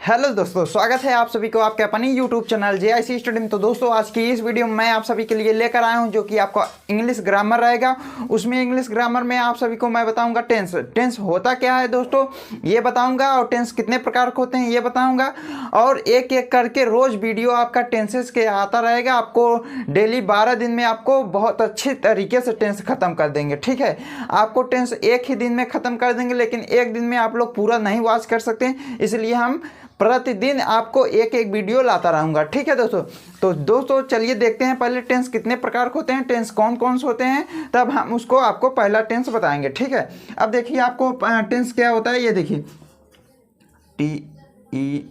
Hello दोस्तों, स्वागत है आप सभी को आपके अपनी यूट्यूब चैनल JIC स्टडी में। तो दोस्तों, आज की इस वीडियो में मैं आप सभी के लिए लेकर आया हूं जो कि आपका इंग्लिश ग्रामर रहेगा। उसमें इंग्लिश ग्रामर में आप सभी को मैं बताऊंगा टेंस होता क्या है दोस्तों, ये बताऊंगा, और टेंस कितने प्रकार के होते हैं ये बताऊंगा। और एक एक करके रोज़ वीडियो आपका टेंसेस के आता रहेगा। आपको डेली 12 दिन में आपको बहुत अच्छी तरीके से टेंस ख़त्म कर देंगे। ठीक है, आपको टेंस एक ही दिन में ख़त्म कर देंगे, लेकिन एक दिन में आप लोग पूरा नहीं वॉच कर सकते, इसलिए हम प्रतिदिन आपको एक एक वीडियो लाता रहूँगा। ठीक है दोस्तों। तो दोस्तों चलिए देखते हैं पहले टेंस कितने प्रकार के होते हैं, टेंस कौन कौन से होते हैं, तब हम उसको आपको पहला टेंस बताएंगे। ठीक है, अब देखिए आपको टेंस क्या होता है, ये देखिए TENSES।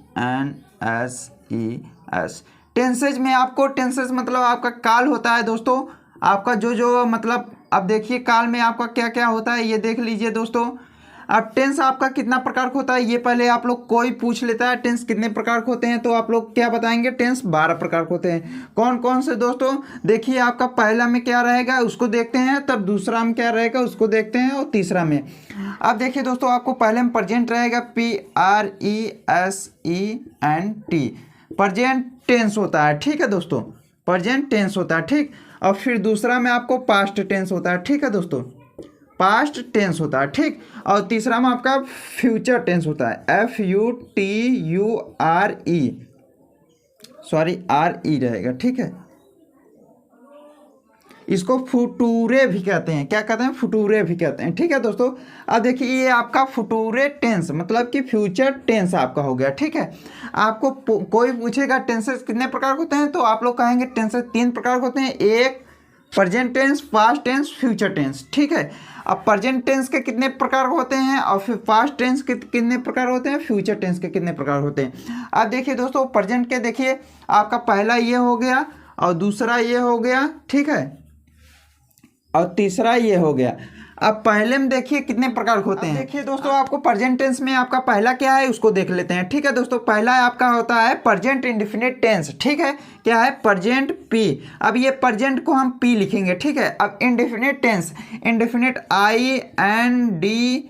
टेंसेज में आपको टेंसेज मतलब आपका काल होता है दोस्तों। आपका जो मतलब अब देखिए काल में आपका क्या क्या होता है ये देख लीजिए दोस्तों। अब टेंस आपका कितना प्रकार का होता है ये पहले आप लोग कोई पूछ लेता है टेंस कितने प्रकार के होते हैं, तो आप लोग क्या बताएंगे, टेंस 12 प्रकार के होते हैं। कौन कौन से दोस्तों, देखिए आपका पहला में क्या रहेगा उसको देखते हैं, तब दूसरा में क्या रहेगा उसको देखते हैं, और तीसरा में अब देखिए दोस्तों आपको पहले में प्रेजेंट रहेगा PRESENT, प्रेजेंट टेंस होता है। ठीक है दोस्तों, प्रेजेंट टेंस होता है। ठीक, और फिर दूसरा में आपको पास्ट टेंस होता है। ठीक है दोस्तों, पास्ट टेंस होता है। ठीक, और तीसरा में आपका फ्यूचर टेंस होता है, RE रहेगा। ठीक है, इसको फुटूरे भी कहते हैं। क्या कहते हैं, फुटूरे भी कहते हैं। ठीक है दोस्तों, अब देखिए ये आपका फुटूरे टेंस मतलब कि फ्यूचर टेंस आपका हो गया। ठीक है, आपको कोई पूछेगा टेंसेस कितने प्रकार होते हैं, तो आप लोग कहेंगे टेंसेस 3 प्रकार होते हैं, एक present tense, past tense, future tense. ठीक है, अब प्रेजेंट टेंस के कितने प्रकार होते हैं, और फिर पास्ट टेंस के कितने प्रकार होते हैं, फ्यूचर टेंस के कितने प्रकार होते हैं। अब देखिए दोस्तों प्रेजेंट के देखिए आपका पहला ये हो गया, और दूसरा ये हो गया। ठीक है, और तीसरा ये हो गया। अब पहले में देखिए कितने प्रकार होते हैं। देखिए दोस्तों आपको प्रेजेंट टेंस में आपका पहला क्या है उसको देख लेते हैं। ठीक है दोस्तों, पहला आपका होता है प्रेजेंट इंडेफिनिट टेंस। ठीक है, क्या है, प्रेजेंट पी। अब ये प्रेजेंट को हम पी लिखेंगे। ठीक है, अब indefinite tense, indefinite INDEFINITE,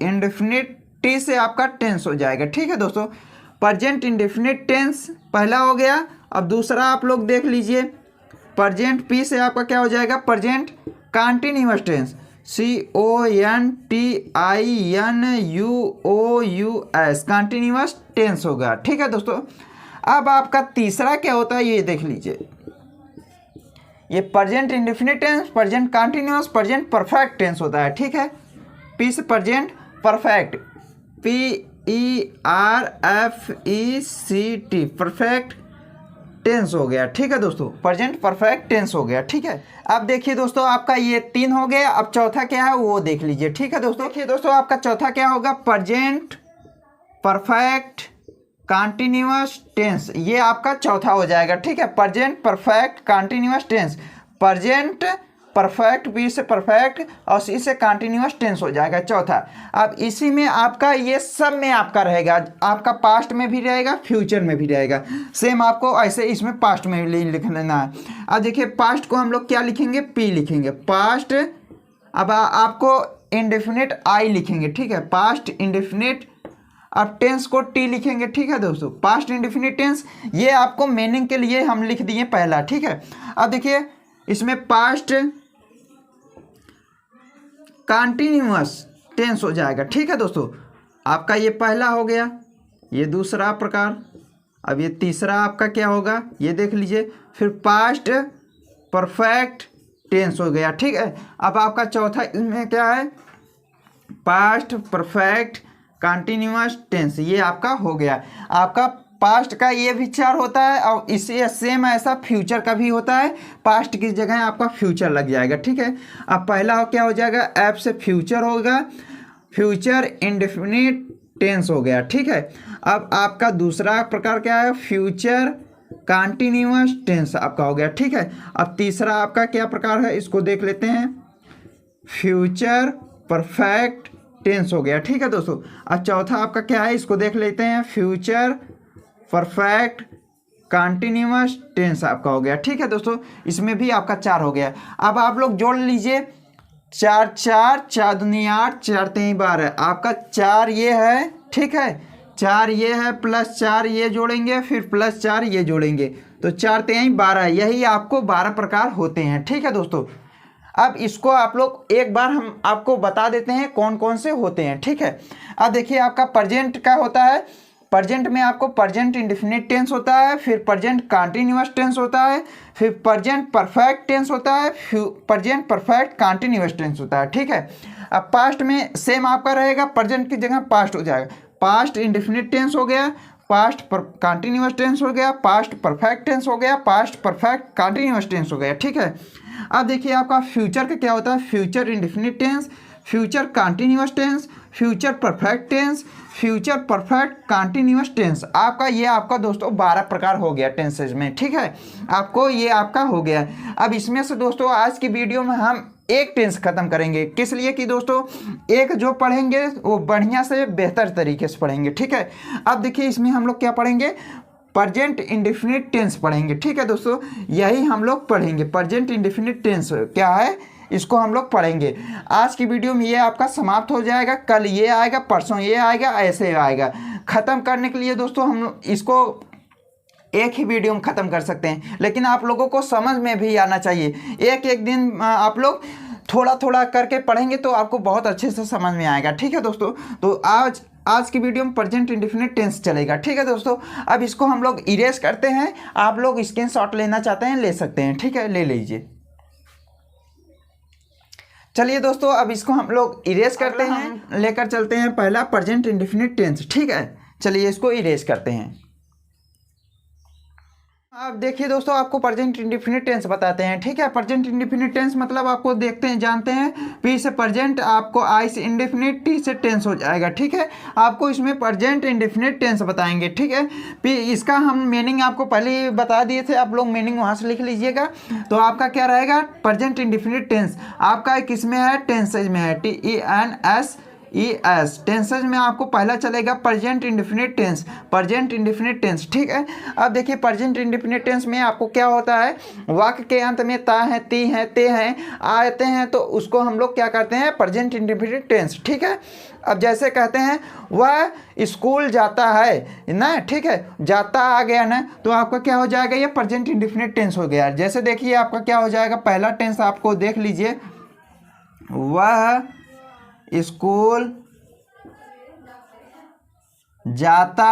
indefinite T से आपका टेंस हो जाएगा। ठीक है दोस्तों, प्रेजेंट इंडेफिनिट टेंस पहला हो गया। अब दूसरा आप लोग देख लीजिए, प्रेजेंट पी से आपका क्या हो जाएगा, present continuous tense, CONTINUOUS, continuous tense होगा। ठीक है दोस्तों, अब आपका तीसरा क्या होता है ये देख लीजिए, ये present indefinite tense, present continuous, present perfect tense होता है। ठीक है, पी से present perfect, PERFECT, perfect tense हो गया। ठीक है दोस्तों, प्रेजेंट परफेक्ट टेंस हो गया। ठीक है, अब देखिए दोस्तों आपका ये 3 हो गया। अब चौथा क्या है वो देख लीजिए। ठीक है दोस्तों, देखिए दोस्तों आपका चौथा क्या होगा, प्रेजेंट परफेक्ट कंटिन्यूअस टेंस, ये आपका चौथा हो जाएगा। ठीक है, present perfect continuous tense, present perfect, B से परफेक्ट और सी से कंटिन्यूअस टेंस हो जाएगा चौथा। अब इसी में आपका ये सब में आपका रहेगा, आपका पास्ट में भी रहेगा, फ्यूचर में भी रहेगा। सेम आपको ऐसे इसमें पास्ट में लिख लेना है। अब देखिए पास्ट को हम लोग क्या लिखेंगे, पी लिखेंगे, पास्ट। अब आपको इंडेफिनिट आई लिखेंगे। ठीक है, पास्ट इंडेफिनिट। अब टेंस को टी लिखेंगे। ठीक है दोस्तों, पास्ट इंडेफिनिट टेंस, ये आपको मीनिंग के लिए हम लिख दिए पहला। ठीक है, अब देखिए इसमें पास्ट कंटिन्यूअस टेंस हो जाएगा। ठीक है दोस्तों, आपका ये पहला हो गया, ये दूसरा प्रकार। अब ये तीसरा आपका क्या होगा ये देख लीजिए, फिर पास्ट परफेक्ट टेंस हो गया। ठीक है, अब आपका चौथा इसमें क्या है, पास्ट परफेक्ट कंटिन्यूअस टेंस, ये आपका हो गया। आपका पास्ट का ये विचार होता है, और इसे सेम ऐसा फ्यूचर का भी होता है, पास्ट की जगह आपका फ्यूचर लग जाएगा। ठीक है, अब पहला क्या हो जाएगा, एफ से फ्यूचर होगा, फ्यूचर इंडेफिनिट टेंस हो गया। ठीक है, अब आपका दूसरा प्रकार क्या है, फ्यूचर कंटिन्यूअस टेंस आपका हो गया। ठीक है, अब तीसरा आपका क्या प्रकार है इसको देख लेते हैं, फ्यूचर परफेक्ट टेंस हो गया। ठीक है दोस्तों, अब चौथा आपका क्या है इसको देख लेते हैं, फ्यूचर परफेक्ट कंटिन्यूअस टेंस आपका हो गया। ठीक है दोस्तों, इसमें भी आपका 4 हो गया। अब आप लोग जोड़ लीजिए, 4 4 4 दूनी 8 4 3 12 आपका 4 ये है, ठीक है, 4 ये है प्लस 4 ये जोड़ेंगे, फिर प्लस 4 ये जोड़ेंगे, तो 4 3 12, यही आपको 12 प्रकार होते हैं। ठीक है दोस्तों, अब इसको आप लोग एक बार हम आपको बता देते हैं कौन कौन से होते हैं। ठीक है, अब देखिए आपका प्रेजेंट का होता है, प्रेजेंट में आपको प्रेजेंट इंडेफिनिट टेंस होता है, फिर प्रेजेंट कंटीन्यूअस टेंस होता है, फिर प्रेजेंट परफेक्ट टेंस होता है, फिर प्रेजेंट परफेक्ट कंटीन्यूअस टेंस होता है। ठीक है, अब पास्ट में सेम आपका रहेगा, प्रेजेंट की जगह पास्ट हो जाएगा, पास्ट इंडेफिनिट टेंस हो गया, पास्ट कंटीन्यूअस टेंस हो गया, पास्ट परफेक्ट टेंस हो गया, पास्ट परफेक्ट कंटीन्यूअस टेंस हो गया। ठीक है, अब देखिए आपका फ्यूचर का क्या होता है, future indefinite tense, future continuous tense, future perfect tense, future perfect continuous tense. आपका ये आपका दोस्तों 12 प्रकार हो गया टेंसेज में। ठीक है, आपको ये आपका हो गया। अब इसमें से दोस्तों आज की वीडियो में हम एक टेंस खत्म करेंगे, किस लिए कि दोस्तों एक जो पढ़ेंगे वो बढ़िया से बेहतर तरीके से पढ़ेंगे। ठीक है, अब देखिए इसमें हम लोग क्या पढ़ेंगे, प्रेजेंट इंडेफिनिट टेंस पढ़ेंगे। ठीक है दोस्तों, यही हम लोग पढ़ेंगे, प्रेजेंट इंडेफिनिट टेंस क्या है इसको हम लोग पढ़ेंगे। आज की वीडियो में ये आपका समाप्त हो जाएगा, कल ये आएगा, परसों ये आएगा, ऐसे आएगा। ख़त्म करने के लिए दोस्तों हम इसको एक ही वीडियो में ख़त्म कर सकते हैं, लेकिन आप लोगों को समझ में भी आना चाहिए। एक एक दिन आप लोग थोड़ा थोड़ा करके पढ़ेंगे तो आपको बहुत अच्छे से समझ में आएगा। ठीक है दोस्तों, तो आज की वीडियो में प्रेजेंट इंडेफिनिट टेंस चलेगा। ठीक है दोस्तों, अब इसको हम लोग इरेज करते हैं, आप लोग स्क्रीनशॉट लेना चाहते हैं ले सकते हैं। ठीक है, ले लीजिए। चलिए दोस्तों, अब इसको हम लोग इरेज करते हैं, लेकर चलते हैं पहला प्रेजेंट इंडेफिनिट टेंस। ठीक है, चलिए इसको इरेज करते हैं। अब देखिए दोस्तों, आपको प्रेजेंट इंडेफिनिट टेंस बताते हैं। ठीक है, प्रेजेंट इंडेफिनिट टेंस मतलब आपको देखते हैं जानते हैं, पी से प्रेजेंट, आपको आई से इंडेफिनिट, टी से टेंस हो जाएगा। ठीक है, आपको इसमें प्रेजेंट इंडेफिनिट टेंस बताएंगे। ठीक है, पी इसका हम मीनिंग आपको पहले ही बता दिए थे, आप लोग मीनिंग वहाँ से लिख लीजिएगा। तो आपका क्या रहेगा, प्रेजेंट इंडेफिनिट टेंस आपका किस में है, टेंसेज में है, TENSES टेंसेज में आपको पहला चलेगा present indefinite tense, present indefinite tense. ठीक है, अब देखिए प्रेजेंट इंडेफिनिट टेंस में आपको क्या होता है, वाक्य के अंत में ता है, ती है, ते हैं आते हैं, तो उसको हम लोग क्या करते हैं, प्रेजेंट इंडेफिनिट टेंस। ठीक है, अब जैसे कहते हैं वह स्कूल जाता है ना, ठीक है, जाता आ गया ना, तो आपका क्या हो जाएगा, ये प्रेजेंट इंडेफिनिट टेंस हो गया। जैसे देखिए आपका क्या हो जाएगा, पहला टेंस आपको देख लीजिए, वह स्कूल जाता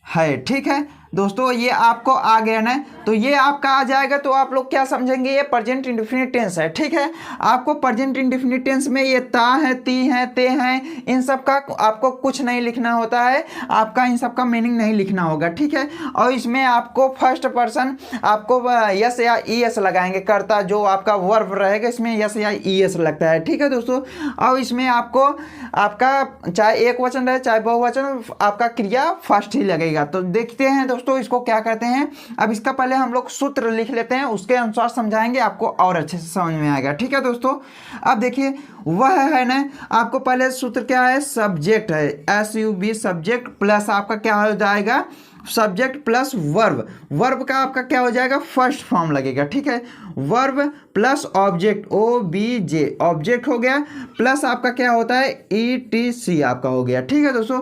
है। ठीक है दोस्तों, ये आपको आ गया ना, तो ये आपका आ जाएगा, तो आप लोग क्या समझेंगे, ये प्रेजेंट इंडेफिनिट टेंस है। ठीक है, आपको प्रेजेंट इंडेफिनिट टेंस में ये ता है, ती है, ते हैं, इन सब का आपको कुछ नहीं लिखना होता है, आपका इन सब का मीनिंग नहीं लिखना होगा। ठीक है, और इसमें आपको फर्स्ट पर्सन आपको यस या ईएस लगाएंगे, कर्ता जो आपका वर्ब रहेगा इसमें यस या ईएस लगता है। ठीक है दोस्तों, और इसमें आपको आपका चाहे एक वचन रहे चाहे बहुवचन, आपका क्रिया फर्स्ट ही लगेगा। तो देखते हैं दोस्तों इसको क्या कहते हैं। अब इसका पहले हम लोग सूत्र लिख लेते हैं, उसके अनुसार समझाएंगे, आपको और अच्छे से समझ में आएगा। ठीक है दोस्तों, अब देखिए वह है ना, आपको पहले सूत्र क्या है, सब्जेक्ट है, SUB सब्जेक्ट प्लस आपका क्या हो जाएगा, सब्जेक्ट प्लस वर्ब, वर्ब का आपका क्या हो जाएगा, फर्स्ट फॉर्म लगेगा। ठीक है, verb plus object, OBJ object हो गया, प्लस आपका क्या होता है, ETC आपका हो गया। ठीक है दोस्तों,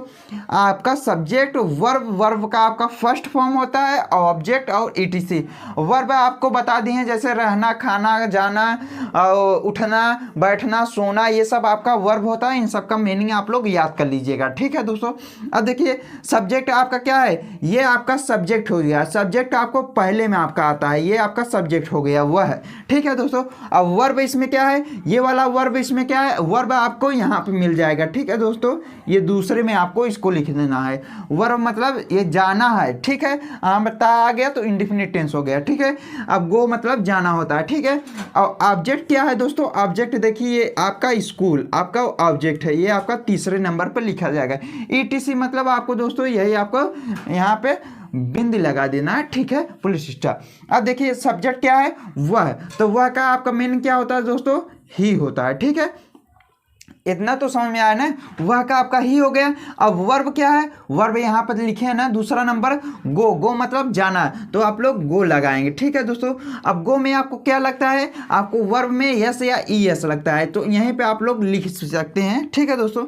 आपका सब्जेक्ट वर्ब, वर्ब का आपका फर्स्ट फॉर्म होता है ऑब्जेक्ट और ETC। वर्ब आपको बता दिए हैं, जैसे रहना, खाना, जाना, उठना, बैठना, सोना, ये सब आपका वर्ब होता है। इन सब का मीनिंग आप लोग याद कर लीजिएगा। ठीक है दोस्तों, अब देखिए सब्जेक्ट आपका क्या है, ये आपका सब्जेक्ट हो गया, सब्जेक्ट आपको पहले में आपका आता है, ये आपका सब्जेक्ट हो गया वह है। ठीक है दोस्तों, अब वर्ब इसमें क्या है, ये वाला वर्ब इसमें क्या है, वर्ब आपको यहाँ पे मिल जाएगा। ठीक है दोस्तों, ये दूसरे में आपको इसको लिख देना है, वर्ब मतलब ये जाना है। ठीक है, बता आ गया तो इंडेफिनिट टेंस हो गया। ठीक है, अब गो मतलब जाना होता है। ठीक है, और ऑब्जेक्ट क्या है दोस्तों, ऑब्जेक्ट देखिए ये आपका स्कूल आपका ऑब्जेक्ट है, ये आपका तीसरे नंबर पर लिखा जाएगा। ETC मतलब आपको दोस्तों यही आपको यहाँ पे बिंदी लगा देना है। ठीक है, पुलिस स्टाफ। अब देखिए सब्जेक्ट क्या है, वह, तो वह का आपका मीनिंग क्या होता है दोस्तों, ही होता है। ठीक है, इतना तो समझ में आया ना, वह का आपका ही हो गया। अब वर्ब क्या है, वर्ब यहाँ पर लिखे हैं ना दूसरा नंबर गो, गो मतलब जाना, तो आप लोग गो लगाएंगे। ठीक है दोस्तों, अब गो में आपको क्या लगता है, आपको वर्ब में यस या ई एस लगता है, तो यहीं पे आप लोग लिख सकते हैं। ठीक है दोस्तों,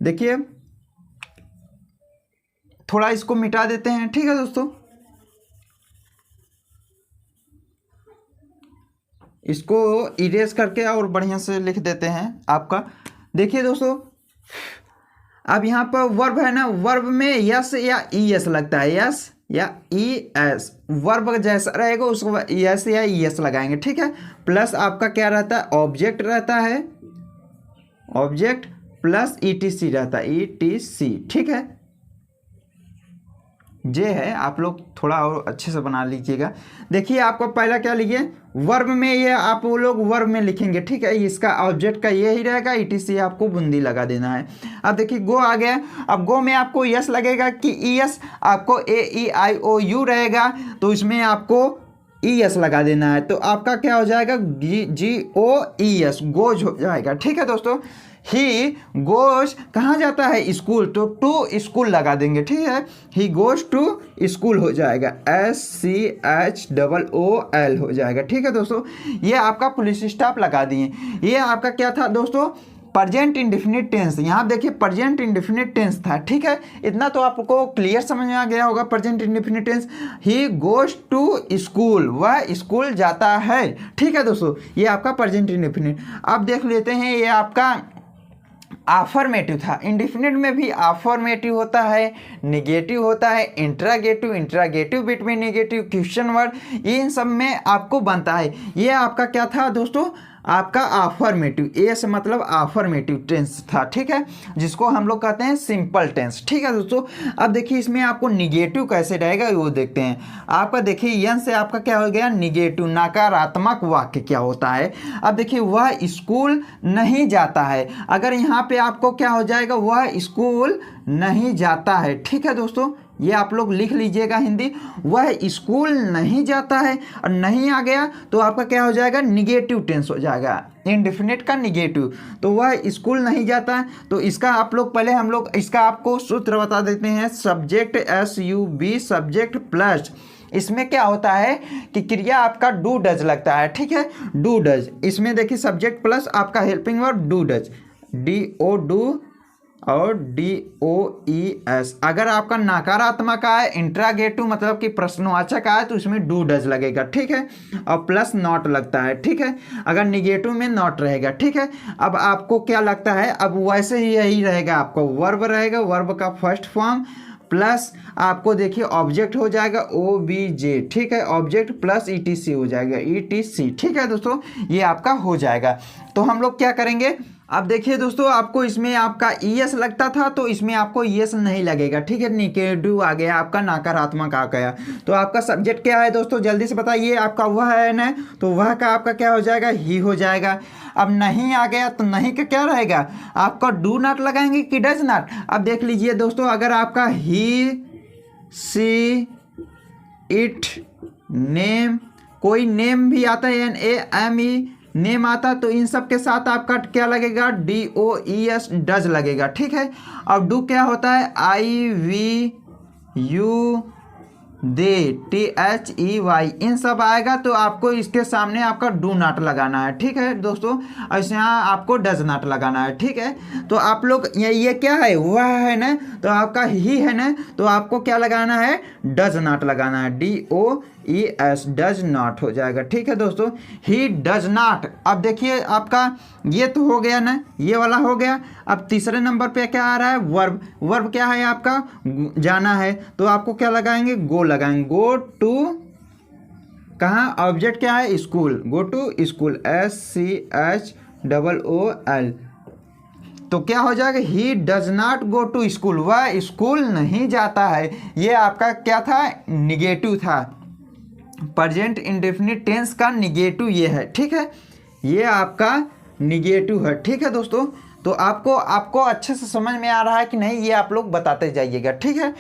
देखिए थोड़ा इसको मिटा देते हैं। ठीक है दोस्तों, इसको इरेज करके और बढ़िया से लिख देते हैं आपका। देखिए दोस्तों, अब यहाँ पर वर्ब है ना, वर्ब में यस या ई एस लगता है, यस या ई एस, वर्ब जैसा रहेगा उसको यस या ई एस लगाएंगे। ठीक है, प्लस आपका क्या रहता है, ऑब्जेक्ट रहता है, object plus E T C रहता है, ई टी सी। ठीक है, जे है, आप लोग थोड़ा और अच्छे से बना लीजिएगा। देखिए आपको पहला क्या लिखिए, वर्ब में ये आप वो लोग वर्ब में लिखेंगे। ठीक है, इसका ऑब्जेक्ट का ये ही रहेगा, ईटीसी आपको बूंदी लगा देना है। अब देखिए गो आ गया, अब गो में आपको यस लगेगा कि ई एस, आपको ए ई आई ओ यू रहेगा, तो इसमें आपको ई एस लगा देना है, तो आपका क्या हो जाएगा, जी ओ ई एस, गोज हो जाएगा। ठीक है दोस्तों, ही गोज कहाँ जाता है, स्कूल, तो टू स्कूल लगा देंगे। ठीक है, ही गोज टू स्कूल हो जाएगा, SCHOOL हो जाएगा। ठीक है दोस्तों, ये आपका पुलिस स्टाफ लगा दिए। ये आपका क्या था दोस्तों, प्रेजेंट इंडेफिनिट टेंस। यहाँ देखिए प्रेजेंट इंडेफिनिट टेंस था। ठीक है, इतना तो आपको क्लियर समझ में आ गया होगा। Present indefinite tense, he goes to school, वह स्कूल जाता है। ठीक है दोस्तों, ये आपका प्रेजेंट इंडेफिनिट। अब देख लेते हैं, ये आपका आफर्मेटिव था। इंडेफिनिट में भी आफर्मेटिव होता है, निगेटिव होता है, interrogative, interrogative between negative, question word, इन सब में आपको बनता है। ये आपका क्या था दोस्तों, आपका आफर्मेटिव, ए से मतलब आफर्मेटिव टेंस था। ठीक है, जिसको हम लोग कहते हैं सिंपल टेंस। ठीक है दोस्तों, अब देखिए इसमें आपको निगेटिव कैसे रहेगा वो देखते हैं। आपका देखिए यन से आपका क्या हो गया, निगेटिव, नकारात्मक वाक्य क्या होता है। अब देखिए वह स्कूल नहीं जाता है, अगर यहाँ पे आपको क्या हो जाएगा, वह स्कूल नहीं जाता है। ठीक है दोस्तों, ये आप लोग लिख लीजिएगा हिंदी, वह स्कूल नहीं जाता है, और नहीं आ गया तो आपका क्या हो जाएगा, निगेटिव टेंस हो जाएगा, इंडेफिनिट का निगेटिव, तो वह स्कूल नहीं जाता है। तो इसका आप लोग पहले हम लोग इसका आपको सूत्र बता देते हैं, सब्जेक्ट SUB, सब्जेक्ट प्लस, इसमें क्या होता है कि क्रिया आपका डू डज लगता है। ठीक है, डू डज, इसमें देखिए सब्जेक्ट प्लस आपका helping verb do does, DO do और DOES। अगर आपका नकारात्मक आए, इंट्रागेटिव मतलब कि प्रश्नवाचक आए, तो इसमें डू डज लगेगा। ठीक है, और प्लस नॉट लगता है। ठीक है, अगर निगेटिव में नॉट रहेगा। ठीक है, अब आपको क्या लगता है, अब वैसे ही यही रहेगा, आपको वर्ब रहेगा, वर्ब का फर्स्ट फॉर्म प्लस आपको देखिए ऑब्जेक्ट हो जाएगा OBJ। ठीक है, ऑब्जेक्ट प्लस ETC हो जाएगा, ETC। ठीक है दोस्तों, ये आपका हो जाएगा। तो हम लोग क्या करेंगे, अब देखिए दोस्तों, आपको इसमें आपका ES लगता था, तो इसमें आपको ES नहीं लगेगा। ठीक है, निगेटिव आ गया, आपका नकारात्मक आ गया, तो आपका सब्जेक्ट क्या है दोस्तों, जल्दी से बताइए, आपका वह है ना, तो वह का आपका क्या हो जाएगा, ही हो जाएगा। अब नहीं आ गया तो नहीं का क्या रहेगा, आपका डू नॉट लगाएंगे कि डज नॉट। अब देख लीजिए दोस्तों, अगर आपका ही, सी, इट, नेम, कोई नेम भी आता है, NAME नेम आता, तो इन सब के साथ आपका क्या लगेगा, DOES, डज लगेगा। ठीक है, अब डू क्या होता है, IVU, दे, THEY, इन सब आएगा, तो आपको इसके सामने आपका डू नॉट लगाना है। ठीक है दोस्तों, ऐसे यहाँ आपको डज नॉट लगाना है। ठीक है, तो आप लोग ये क्या है, वह है ना, तो आपका ही है ना, तो आपको क्या लगाना है, डज नॉट लगाना है, DOES, डज नॉट हो जाएगा। ठीक है दोस्तों, ही डज नॉट। अब देखिए आपका ये तो हो गया ना, ये वाला हो गया। अब तीसरे नंबर पे क्या आ रहा है, वर्ब। वर्ब क्या है आपका, जाना है, तो आपको क्या लगाएंगे, गो लगाएंगे, गो टू, कहाँ, ऑब्जेक्ट क्या है, school, go to school, SCHOOL, तो क्या हो जाएगा, he does not go to school, वह स्कूल नहीं जाता है। ये आपका क्या था, निगेटिव था, प्रेजेंट इंडेफिनिट टेंस का निगेटिव ये है। ठीक है, ये आपका निगेटिव है। ठीक है दोस्तों, तो आपको अच्छे से समझ में आ रहा है कि नहीं, ये आप लोग बताते जाइएगा। ठीक है,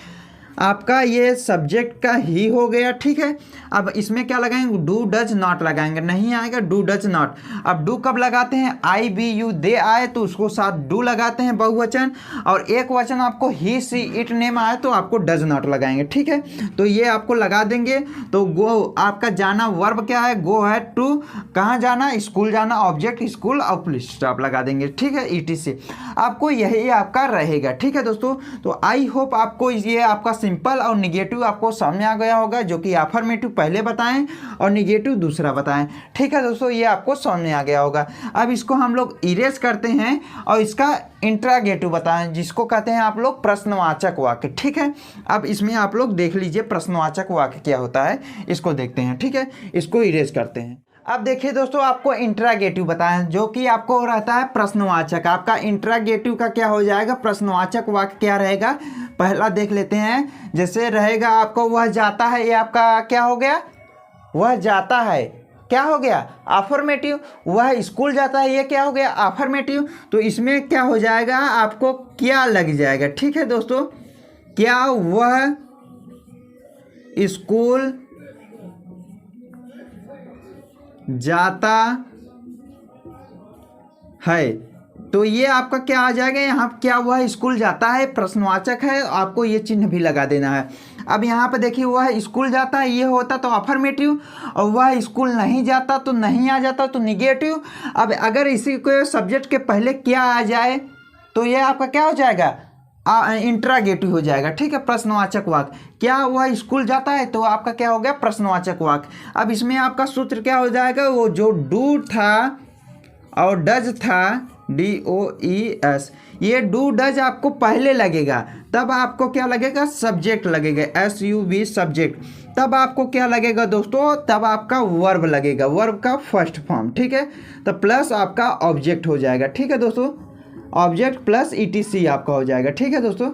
आपका ये सब्जेक्ट का ही हो गया, ठीक है। अब इसमें क्या लगाएंगे, डू डज नॉट लगाएंगे, नहीं आएगा डू डज नॉट। अब डू कब लगाते हैं, आई बी यू दे आए तो उसको साथ डू लगाते हैं बहुवचन, और एक वचन आपको ही सी इट नेम आए तो आपको डज नॉट लगाएंगे, ठीक है। तो ये आपको लगा देंगे। तो गो आपका जाना वर्ब क्या है, गो है टू, कहाँ जाना, स्कूल जाना, ऑब्जेक्ट स्कूल और पुल स्टॉप लगा देंगे, ठीक है, ईटी से आपको यही आपका रहेगा, ठीक है दोस्तों। तो आई होप आपको ये आपका सिंपल और निगेटिव आपको सामने आ गया होगा, जो कि अफर्मेटिव पहले बताएं और निगेटिव दूसरा बताएं, ठीक है दोस्तों, ये आपको सामने आ गया होगा। अब इसको हम लोग इरेज करते हैं और इसका इंट्रागेटिव बताएं, जिसको कहते हैं आप लोग प्रश्नवाचक वाक्य, ठीक है। अब इसमें आप लोग देख लीजिए प्रश्नवाचक वाक्य क्या होता है, इसको देखते हैं, ठीक है, इसको इरेज करते हैं। अब देखिए दोस्तों, आपको इंट्रागेटिव बताएं, जो कि आपको रहता है प्रश्नवाचक। आपका इंट्रागेटिव का क्या हो जाएगा, प्रश्नवाचक वाक्य क्या रहेगा, पहला देख लेते हैं। जैसे रहेगा आपको वह जाता है, ये आपका क्या हो गया, वह जाता है, क्या हो गया, अफर्मेटिव। वह स्कूल जाता है, ये क्या हो गया, अफर्मेटिव। तो इसमें क्या हो जाएगा, आपको क्या लग जाएगा, ठीक है दोस्तों, क्या वह स्कूल जाता है, तो ये आपका क्या आ जाएगा, यहाँ क्या वह स्कूल जाता है प्रश्नवाचक है, आपको ये चिन्ह भी लगा देना है। अब यहाँ पे देखिए वह स्कूल जाता है, ये होता तो अफर्मेटिव, और वह स्कूल नहीं जाता तो नहीं आ जाता तो निगेटिव। अब अगर इसी को सब्जेक्ट के पहले क्या आ जाए तो ये आपका क्या हो जाएगा, इंट्रागेटिव हो जाएगा, ठीक है, प्रश्नवाचक वाक्य। क्या वह स्कूल जाता है, तो आपका क्या हो गया, प्रश्नवाचक वाक्य। अब इसमें आपका सूत्र क्या हो जाएगा, वो जो डू था और डज था, DOES, ये डू डज आपको पहले लगेगा, तब आपको क्या लगेगा, सब्जेक्ट लगेगा, SUB सब्जेक्ट। तब आपको क्या लगेगा दोस्तों, तब आपका वर्ब लगेगा, वर्ब का फर्स्ट फॉर्म, ठीक है। तो प्लस आपका ऑब्जेक्ट हो जाएगा, ठीक है दोस्तों, ऑब्जेक्ट प्लस ETC आपका हो जाएगा, ठीक है दोस्तों।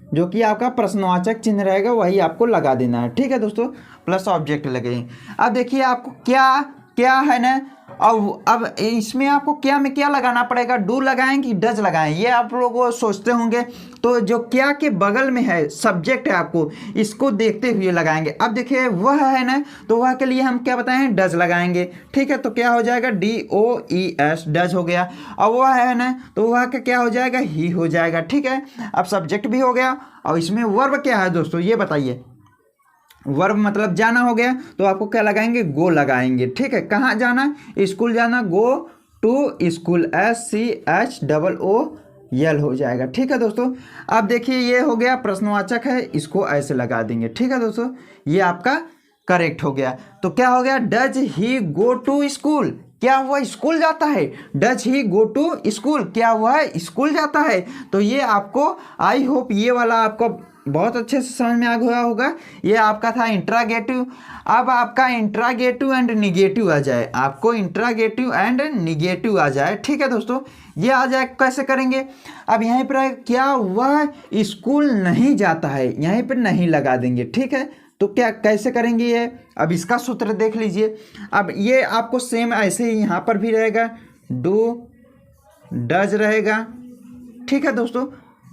जो कि आपका प्रश्नवाचक चिन्ह रहेगा वही आपको लगा देना है, ठीक है दोस्तों, प्लस ऑब्जेक्ट लगेंगे। अब देखिए आपको क्या क्या है ना, अब इसमें आपको क्या में क्या लगाना पड़ेगा, डू लगाएं कि डज लगाएं, ये आप लोग सोचते होंगे। तो जो क्या के बगल में है सब्जेक्ट है, आपको इसको देखते हुए लगाएंगे। अब देखिए वह है ना, तो वह के लिए हम क्या बताएं, डज लगाएंगे, ठीक है। तो क्या हो जाएगा, DOES डज हो गया। अब वह है ना, तो वह का क्या हो जाएगा, ही हो जाएगा, ठीक है। अब सब्जेक्ट भी हो गया, और इसमें वर्ब क्या है दोस्तों, ये बताइए, वर्ब मतलब जाना हो गया, तो आपको क्या लगाएंगे, गो लगाएंगे, ठीक है। कहाँ जाना, स्कूल जाना, गो टू स्कूल, SCHOOL हो जाएगा, ठीक है दोस्तों। अब देखिए ये हो गया प्रश्नवाचक है, इसको ऐसे लगा देंगे, ठीक है दोस्तों, ये आपका करेक्ट हो गया। तो क्या हो गया, does he go to school, क्या वह स्कूल जाता है, does he go to school, क्या वह स्कूल जाता है। तो ये आपको आई होप ये वाला आपको बहुत अच्छे से समझ में आ गया होगा। ये आपका था इंट्रागेटिव। अब आपका इंट्रागेटिव एंड निगेटिव आ जाए, आपको इंट्रागेटिव एंड निगेटिव आ जाए, ठीक है दोस्तों। ये आ जाए कैसे करेंगे, अब यहीं पर क्या वह स्कूल नहीं जाता है, यहीं पर नहीं लगा देंगे, ठीक है। तो क्या कैसे करेंगे ये, अब इसका सूत्र देख लीजिए। अब ये आपको सेम ऐसे ही यहाँ पर भी रहेगा, डू डज रहेगा, ठीक है दोस्तों,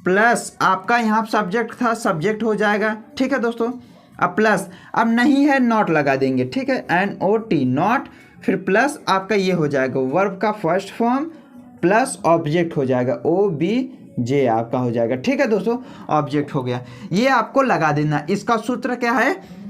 प्लस आपका यहाँ सब्जेक्ट था, सब्जेक्ट हो जाएगा, ठीक है दोस्तों। अब प्लस, अब नहीं है नॉट लगा देंगे, ठीक है, NOT नॉट, फिर प्लस आपका ये हो जाएगा वर्ब का फर्स्ट फॉर्म प्लस ऑब्जेक्ट हो जाएगा, OBJ आपका हो जाएगा, ठीक है दोस्तों, ऑब्जेक्ट हो गया। ये आपको लगा देना। इसका सूत्र क्या है,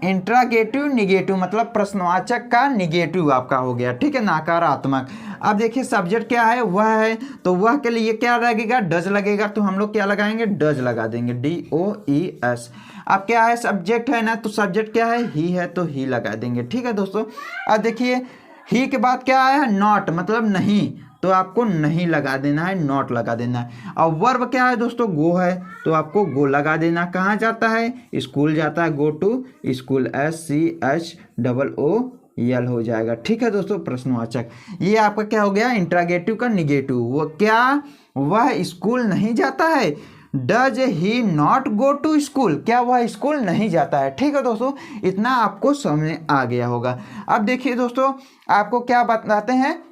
इंट्रागेटिव निगेटिव, मतलब प्रश्नवाचक का निगेटिव आपका हो गया, ठीक है, नकारात्मक। अब देखिए सब्जेक्ट क्या है, वह है, तो वह के लिए क्या लगेगा, डज लगेगा, तो हम लोग क्या लगाएंगे, डज लगा देंगे, DOES। अब क्या है, सब्जेक्ट है ना, तो सब्जेक्ट क्या है, ही है, तो ही लगा देंगे, ठीक है दोस्तों। अब देखिए ही के बाद क्या आया, नॉट, मतलब नहीं, तो आपको नहीं लगा देना है, नॉट लगा देना है। और वर्ब क्या है दोस्तों, गो है, तो आपको गो लगा देना। कहाँ जाता है, स्कूल जाता है, गो टू स्कूल, SCHOOL हो जाएगा, ठीक है दोस्तों, प्रश्नवाचक। ये आपका क्या हो गया, इंट्रागेटिव का निगेटिव। वो क्या, वह स्कूल नहीं जाता है, does he not go to school, क्या वह स्कूल नहीं जाता है, ठीक है दोस्तों। इतना आपको समझ आ गया होगा। अब देखिए दोस्तों, आपको क्या बताते हैं,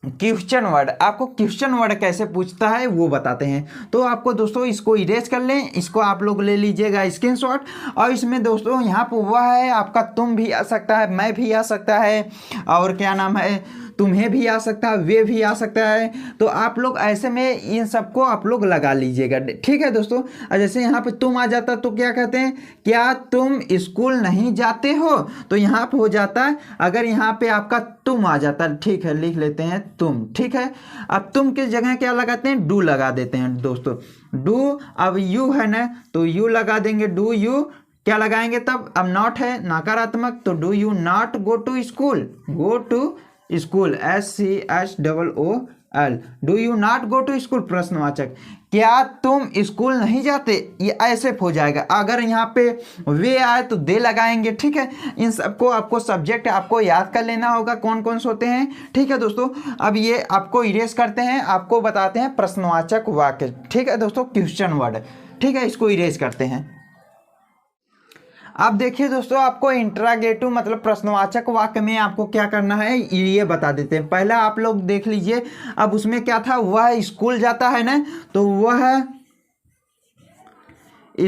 क्वेश्चन वर्ड, आपको क्वेश्चन वर्ड कैसे पूछता है वो बताते हैं। तो आपको दोस्तों इसको इरेज कर लें, इसको आप लोग ले लीजिएगा स्क्रीनशॉट। और इसमें दोस्तों यहाँ पर हुआ है आपका तुम भी आ सकता है, मैं भी आ सकता है, और क्या नाम है तुम्हें भी आ सकता है, वे भी आ सकता है। तो आप लोग ऐसे में इन सबको आप लोग लगा लीजिएगा, ठीक है दोस्तों। जैसे यहाँ पे तुम आ जाता तो क्या कहते हैं, क्या तुम स्कूल नहीं जाते हो, तो यहाँ पे हो जाता है। अगर यहाँ पे आपका तुम आ जाता है, ठीक है, लिख लेते हैं तुम, ठीक है। अब तुम की जगह क्या लगाते हैं, डू लगा देते हैं दोस्तों, डू। अब यू है ना, तो यू लगा देंगे, डू यू क्या लगाएंगे तब, अब नॉट है नकारात्मक, तो do you not go to school, go to school, SCHOOL, do you not go to school प्रश्नवाचक, क्या तुम स्कूल नहीं जाते, ये ऐसे हो जाएगा। अगर यहाँ पे वे आए तो दे लगाएंगे, ठीक है। इन सबको आपको सब्जेक्ट आपको याद कर लेना होगा कौन कौन से होते हैं, ठीक है दोस्तों। अब ये आपको इरेज करते हैं, आपको बताते हैं प्रश्नवाचक वाक्य, ठीक है दोस्तों, क्वेश्चन वर्ड, ठीक है, इसको इरेज करते हैं। अब देखिए दोस्तों, आपको इंट्रागेटिव मतलब प्रश्नवाचक वाक्य में आपको क्या करना है ये बता देते हैं। पहला आप लोग देख लीजिए, अब उसमें क्या था, वह स्कूल जाता है ना, तो वह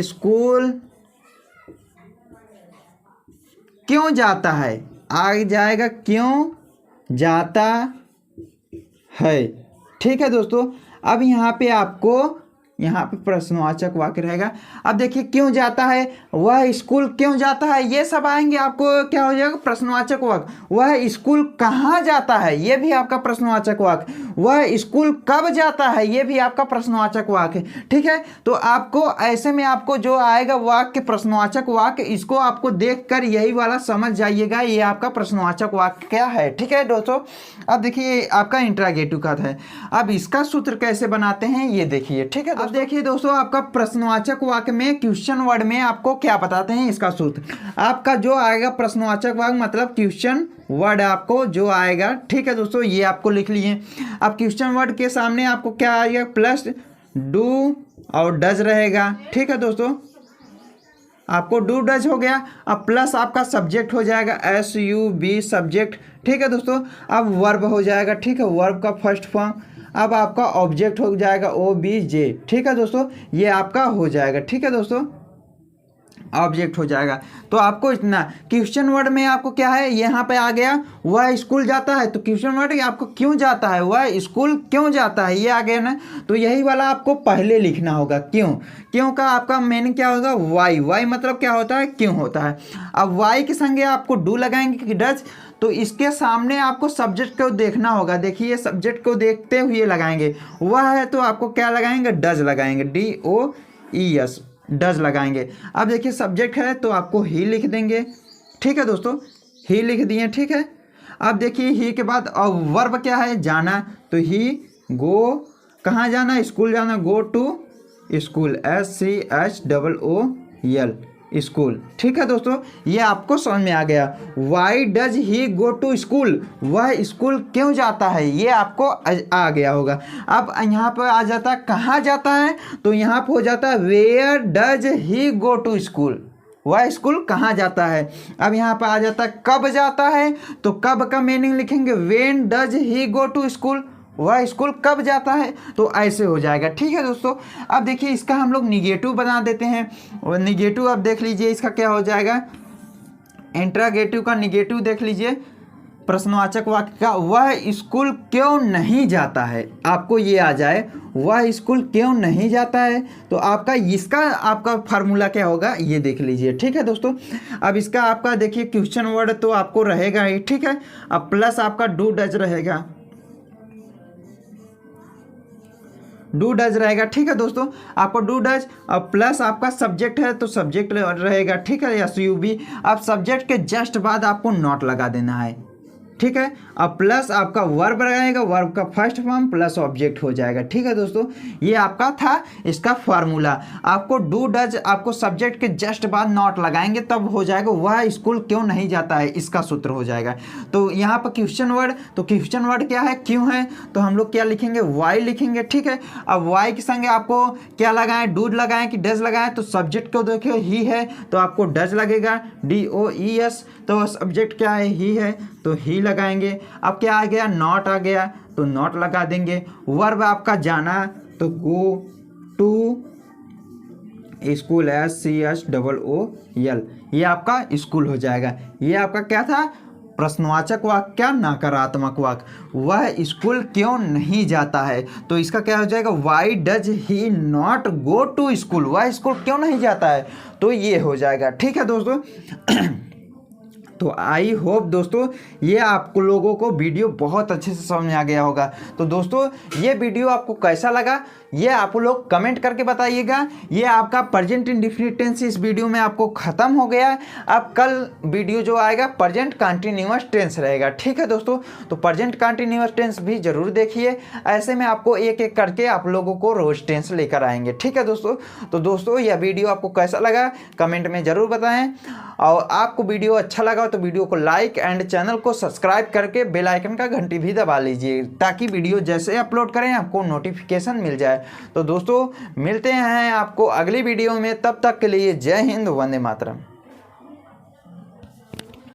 स्कूल क्यों जाता है, आ जाएगा क्यों जाता है, ठीक है दोस्तों। अब यहाँ पे आपको यहाँ पे प्रश्नवाचक वाक्य रहेगा। अब देखिए क्यों जाता है, वह स्कूल क्यों जाता है, ये सब आएंगे, आपको क्या हो जाएगा प्रश्नवाचक वाक्य। वह स्कूल कहाँ जाता है, ये भी आपका प्रश्नवाचक वाक्य। वह स्कूल कब जाता है, ये भी आपका प्रश्नवाचक वाक्य, ठीक है। तो आपको ऐसे में आपको जो आएगा वाक्य प्रश्नवाचक वाक्य, इसको आपको देखकर यही वाला समझ जाइएगा ये आपका प्रश्नवाचक वाक्य क्या है, ठीक है दोस्तों। अब देखिए आपका इंट्रागेटिव का है, अब इसका सूत्र कैसे बनाते हैं ये देखिए, ठीक है। अब देखिए दोस्तों, आपका प्रश्नवाचक वाक्य में क्वेश्चन वर्ड में आपको क्या बताते हैं इसका सूत्र। आपका जो आएगा प्रश्नवाचक वाक्य मतलब क्वेश्चन वर्ड आपको जो आएगा, ठीक है दोस्तों, ये आपको लिख लिए। अब क्वेश्चन वर्ड के सामने आपको क्या आएगा, प्लस डू और डज रहेगा, ठीक है दोस्तों। आपको डू डज हो गया, अब प्लस आपका सब्जेक्ट हो जाएगा SUB सब्जेक्ट, ठीक है दोस्तों। अब वर्ब हो जाएगा, ठीक है, वर्ब का फर्स्ट फॉर्म। अब आपका ऑब्जेक्ट हो जाएगा OBJ, ठीक है दोस्तों, ये आपका हो जाएगा, ठीक है दोस्तों, ऑब्जेक्ट हो जाएगा। तो आपको इतना क्वेश्चन वर्ड में आपको क्या है, यहाँ पे आ गया वह स्कूल जाता है, तो क्वेश्चन वर्ड आपको क्यों जाता है, वह स्कूल क्यों जाता है, ये आ गया ना। तो यही वाला आपको पहले लिखना होगा, क्यों, क्यों का आपका मीनिंग क्या होगा, वाई, वाई मतलब क्या होता है, क्यों होता है। अब वाई के संगे आपको डू लगाएंगे कि डज, तो इसके सामने आपको सब्जेक्ट को देखना होगा, देखिए सब्जेक्ट को देखते हुए लगाएंगे, वह है तो आपको क्या लगाएंगे, डज लगाएंगे, DOES, डज लगाएंगे। अब देखिए सब्जेक्ट है तो आपको ही लिख देंगे, ठीक है दोस्तों, ही लिख दिए, ठीक है। अब देखिए ही के बाद और वर्ब क्या है, जाना, तो ही गो, कहाँ जाना, स्कूल जाना, go to school, SCHOOL school, ठीक है दोस्तों, ये आपको समझ में आ गया। Why does he go to school, वह स्कूल क्यों जाता है, ये आपको आ गया होगा। अब यहाँ पर आ जाता है कहाँ जाता है, तो यहाँ पर हो जाता है where does he go to school, वह स्कूल कहाँ जाता है। अब यहाँ पर आ जाता है कब जाता है, तो कब का मीनिंग लिखेंगे, when does he go to school, वह स्कूल कब जाता है, तो ऐसे हो जाएगा, ठीक है दोस्तों। अब देखिए इसका हम लोग निगेटिव बना देते हैं, और निगेटिव अब देख लीजिए इसका क्या हो जाएगा, इंट्रागेटिव का निगेटिव देख लीजिए प्रश्नवाचक वाक्य का, वह स्कूल क्यों नहीं जाता है, आपको ये आ जाए वह स्कूल क्यों नहीं जाता है, तो आपका इसका आपका फार्मूला क्या होगा ये देख लीजिए, ठीक है दोस्तों। अब इसका आपका देखिए क्वेश्चन वर्ड तो आपको रहेगा ही, ठीक है। अब प्लस आपका डू डज रहेगा, डू डज रहेगा, ठीक है दोस्तों, आपको डू डज, अब प्लस आपका सब्जेक्ट है तो सब्जेक्ट रहेगा, ठीक है, SUB। अब सब्जेक्ट के जस्ट बाद आपको नॉट लगा देना है, ठीक है। अब प्लस आपका वर्ब रहेगा, वर्ब का फर्स्ट फॉर्म प्लस ऑब्जेक्ट हो जाएगा, ठीक है दोस्तों। ये आपका था इसका फार्मूला। आपको डू डज आपको सब्जेक्ट के जस्ट बाद नॉट लगाएंगे तब हो जाएगा वह स्कूल क्यों नहीं जाता है, इसका सूत्र हो जाएगा। तो यहाँ पर क्वेश्चन वर्ड, तो क्वेश्चन वर्ड क्या है, क्यों है, तो हम लोग क्या लिखेंगे, वाई लिखेंगे, ठीक है। अब वाई के संगे आपको क्या लगाएं, डू लगाएं कि डज लगाएं, तो सब्जेक्ट को देखिए ही है तो आपको डज लगेगा, DOES, तो सब्जेक्ट क्या है, ही है तो ही लगाएंगे। अब क्या आ गया, नॉट आ गया, तो नॉट लगा देंगे। वर्ब आपका जाना तो गो टू स्कूल, SCHOOL, ये आपका स्कूल हो जाएगा। ये आपका क्या था, प्रश्नवाचक वाक्य, क्या नकारात्मक वाक्य, वह स्कूल क्यों नहीं जाता है, तो इसका क्या हो जाएगा, why does he not go to school, वह स्कूल क्यों नहीं जाता है, तो ये हो जाएगा। ठीक है दोस्तों। तो आई होप दोस्तों ये आपको लोगों को वीडियो बहुत अच्छे से समझ में आ गया होगा। तो दोस्तों ये वीडियो आपको कैसा लगा ये आप लोग कमेंट करके बताइएगा। ये आपका प्रेजेंट इंडेफिनिट टेंस इस वीडियो में आपको ख़त्म हो गया है। अब कल वीडियो जो आएगा प्रेजेंट कंटिन्यूअस टेंस रहेगा। ठीक है दोस्तों, तो प्रेजेंट कंटिन्यूअस टेंस भी जरूर देखिए। ऐसे में आपको एक एक करके आप लोगों को रोज टेंस लेकर आएंगे। ठीक है दोस्तों, तो दोस्तों यह वीडियो आपको कैसा लगा कमेंट में ज़रूर बताएं। और आपको वीडियो अच्छा लगा तो वीडियो को लाइक एंड चैनल को सब्सक्राइब करके बेल आइकन का घंटी भी दबा लीजिए, ताकि वीडियो जैसे अपलोड करें आपको नोटिफिकेशन मिल जाए। तो दोस्तों मिलते हैं आपको अगली वीडियो में, तब तक के लिए जय हिंद, वंदे मातरम।